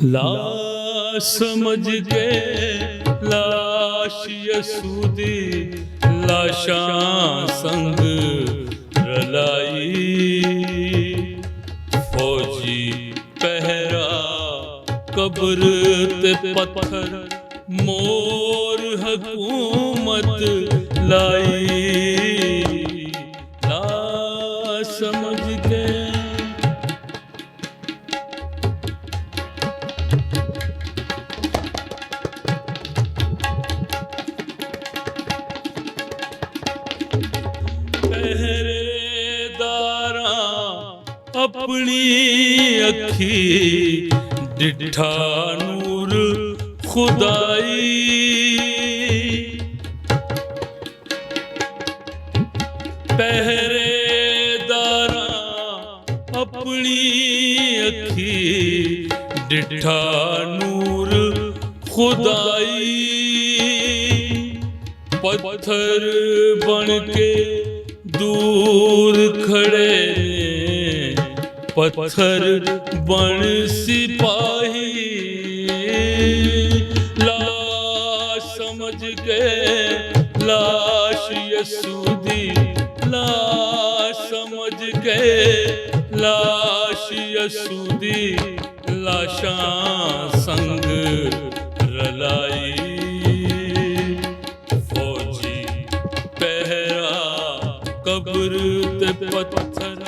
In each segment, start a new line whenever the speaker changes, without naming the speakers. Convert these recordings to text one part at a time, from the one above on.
ला समझ के लाश यसूदी लाशां संग रलाई, फौजी पहरा कब्र ते पत्थर मोर हुकूमत लाई। ला समझ के अपनी अखी डिठा नूर खुदाई, पहरेदारा अपनी अखी डिठा नूर खुदाई, पत्थर बन के दूर खड़े पत्थर बन सिपाही। लाश समझ के लाश यसूदी, लाश समझ के लाश यसूदी लाशां संग रलाई, फौजी पहरा कब्र ते पत्थर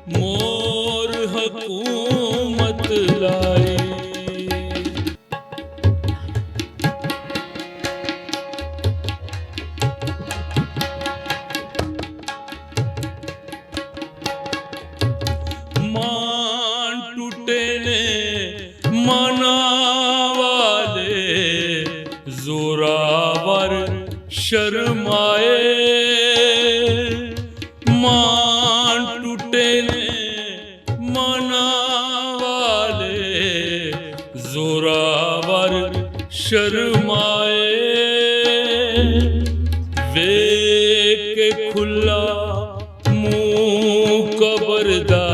मोर हुकूमत लाई। मान टूटे ने मना वाले जोरावर शर्माए, मान टूटे ने मना वाले जोरावर शर्माए, वेख के खुला मुंह कबरदा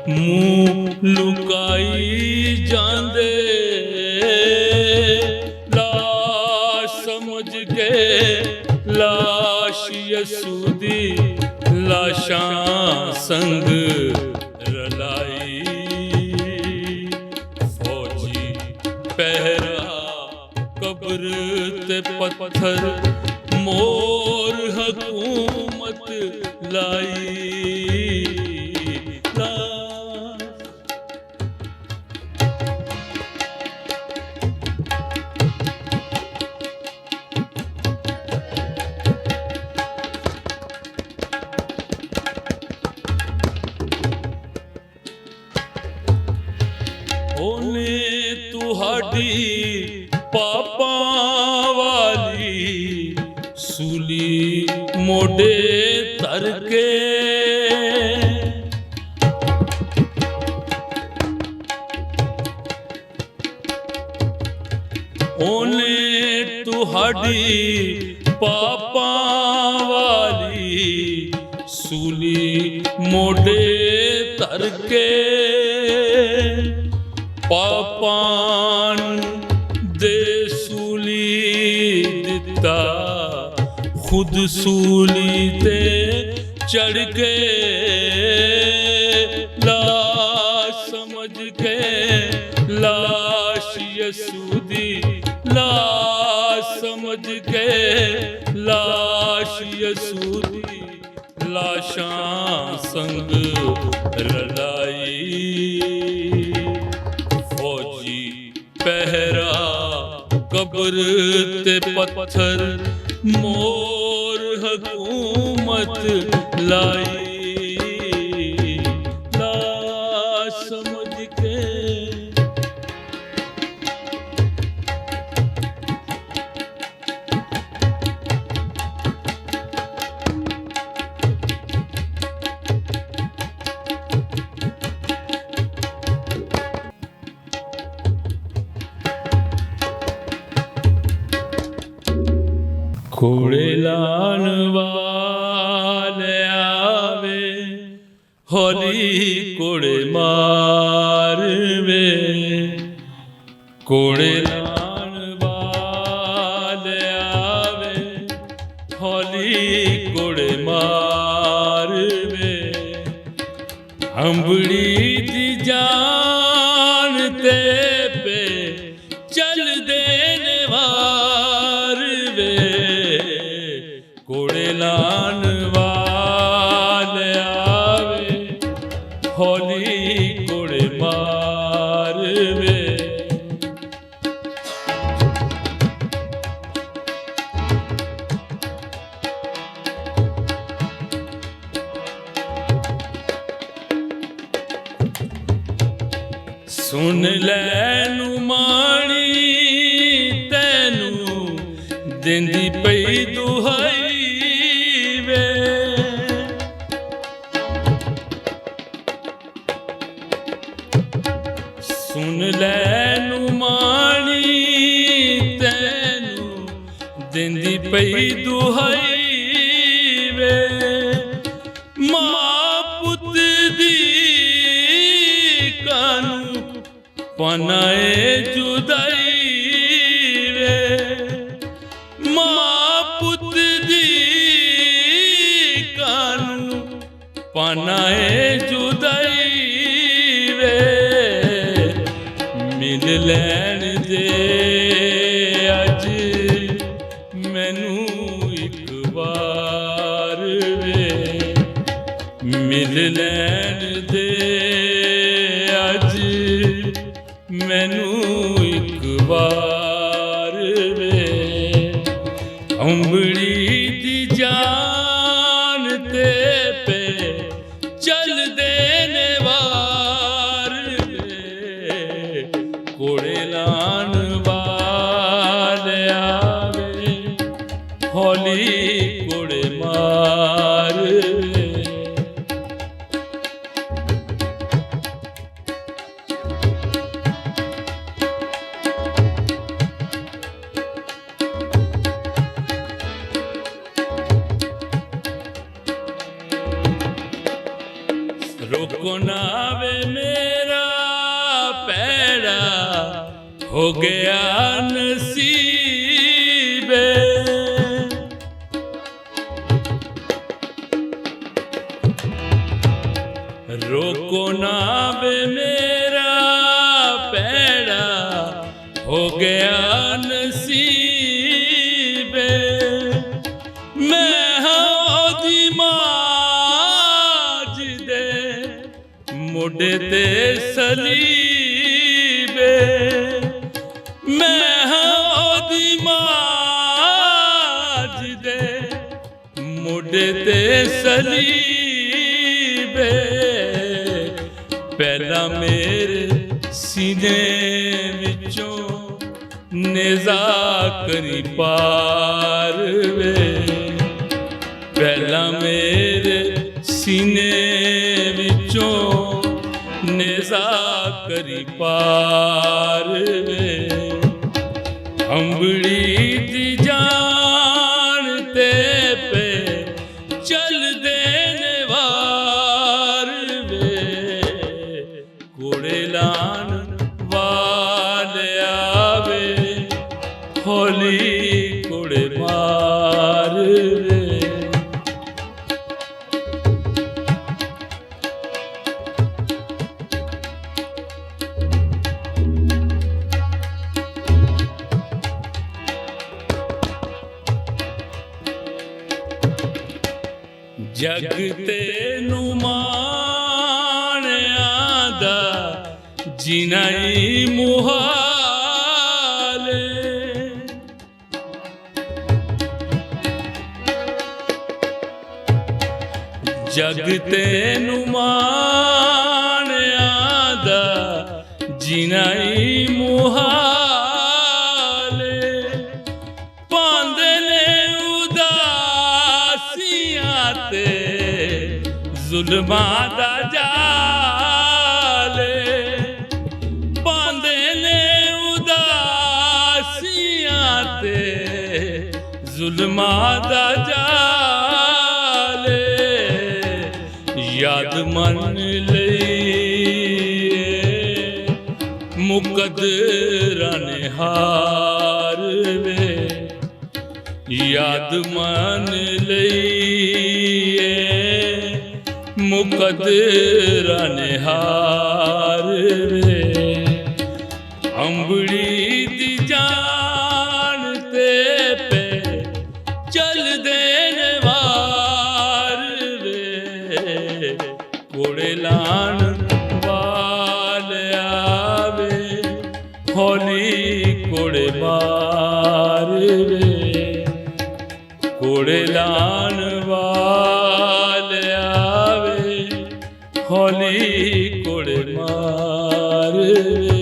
मुंह लुकाई जांदे। लाश समझ के लाश यसूदी लाशां संग रलाई, फौजी पहरा कब्र ते पत्थर मोर हुकूमत लाई। ओने तुहाडी पापां वाली सूली मोडे धर के, ओने तुहाडी पापां वाली सूली मोडे धर के, पापान दे सूली दिता खुद सूली ते चढ़ के। लाश समझ के लाश यसूदी, लाश समझ के लाश यसूदी लाशां संग रलाई, फौजी पहरा कब्र ते पत्थर मोर हुकूमत लाई। लाश समझ के घोड़े लान वाले आवे होली घोड़े मारवे, ਕੋੜੇ ਲਾਣ ਵਾਲ ਆਵੇ, ਹੌਲੀ ਕੋੜੇ ਮਾਰਵੇ। ਹੰਬੜੀ ਦੀ ਜਾਨ ਤੇ ਪੇ ਚਲਦੇ ਨੇ ਵਾਰ ਵੇ, ਕੋੜੇ ਲਾਣ ਵਾਲ ਆਵੇ, ਹੌਲੀ ਕੋੜੇ ਮਾਰਵੇ। ਸੁਣ ਲੈ ਨੂੰ ਮਾਣੀ ਤੈਨੂੰ ਦਿੰਦੀ ਪਈ ਦੁਹਾਈ ਵੇ, ਸੁਣ ਲੈ ਨੂੰ ਮਾਣੀ ਤੈਨੂੰ ਦਿੰਦੀ ਪਈ ਦੁਹਾਈ ਵੇ। ਮਾਂ ਪੁੱਤ ਦੀ ਕਾਨੂੰ ਪਨਾਏ ਜੁਦਾਈ ਵੇ, ਮਾਂ ਪੁੱਤ ਦੀ ਕਾਨੂੰ ਪਨਾਏ ਜੁਦਾਈ ਵੇ। ਮਿਲ ਲੈਣ ਦੇ ਅੱਜ ਮੈਨੂੰ ਇੱਕ ਵਾਰ ਵੇ, ਮਿਲ ਲੈਣ ਦੇ ਅੱਜ ਮੈਨੂੰ ਇੱਕ ਵਾਰ ਵੇ। ਅੰਬੜੀ ਦੀ ਜਾਨ ਤੇ ਪੇ ਚਲਦੇ ਨੇ ਵਾਰ ਵੇ, ਕੋੜੇ ਲਾਣ ਵਾਲ ਆਵੇ, ਹੌਲੀ ਕੋੜੇ ਮਾਰਵੇ। ਰੋਕੋ ਨਾ ਵੇ ਮੇਰਾ ਪੈੜਾ ਹੋ ਗਿਆ ਨਸੀਬੇ, ਰੋਕੋ ਨਾ ਵੇ ਮੇਰਾ ਪੈੜਾ ਹੋ ਗਿਆ ਨਸੀਬੇ। ਮੈਂ ਹਾਂ ਉਹਦੀ ਮਾਂ ਮੋਢੇ ਤੇ ਸਲੀਬੇ, ਮੈਂ ਹਾਂ ਉਹਦੀ ਮਾਂ ਜਿਹਦੇ ਮੋਢੇ ਤੇ ਸਲੀਬੇ। ਪਹਿਲਾਂ ਮੇਰੇ ਸੀਨੇ ਵਿੱਚੋਂ ਨੇਜ਼ਾ ਕਰੀ ਪਾਰ ਵੇ, ਪਹਿਲਾਂ ਮੇਰੇ ਸੀਨੇ ਵਿੱਚੋਂ ਨੇਜ਼ਾ ਕਰੀ ਪਾਰ ਵੇ। ਅੰਬੜੀ ਦੀ ਜਾਨ ਤੇ ਪੇ ਚਲਦੇ ਨੇ ਵਾਰ ਵੇ, ਕੋੜੇ ਲਾਣ ਵਾਲ ਆਵੇ, ਹੌਲੀ ਕੋੜੇ ਮਾਰਵੇ। ਜਗ ਤੈਨੂੰ ਮਾਣਿਆਂ ਦਾ ਜੀਣਾ ਈ ਮੁਹਾਲ, ਜਗ ਤੈਨੂੰ ਮਾਣਿਆਂ ਦਾ ਜੀਣਾ ਈ ਮੁਹਾਲ। ਪਾਉਂਦੇ ਨੇ ਉਦਾਸੀਆਂ ਤੇ ਜ਼ੁਲਮਾਂ ਦਾ ਜਾਲ, ਪਾਉਂਦੇ ਨੇ ਉਦਾਸੀਆਂ ਤੇ ਜ਼ੁਲਮਾਂ ਦਾ ਜਾਲ। ਯਾਦ ਮੰਨ ਲਈ ਮੁਕਦਰਾਂ ਨੇ ਹਾਰ ਵੇ ਯਾਦ ਮਨ ਲਈਏ ਮੁਕਦਰਾਂ ਨੇ ਹਾਰ ਵੇ ਅੰਬੜੀ ਦੀ ਜਾਨ ਤੇ ਪੇ ਚਲਦੇ ਨੇ ਵਾਰ ਵੇ ਕੋੜੇ ਲਾਣ ਵਾਲਿਆ ਵੇ ਹੌਲੀ ਕੋੜੇ ਮਾਰ ਵੇ ਕੋੜੇ ਲਾਣ ਵਾਲਿਆ ਵੇ ਹੌਲੀ ਕੋੜੇ ਮਾਰ ਵੇ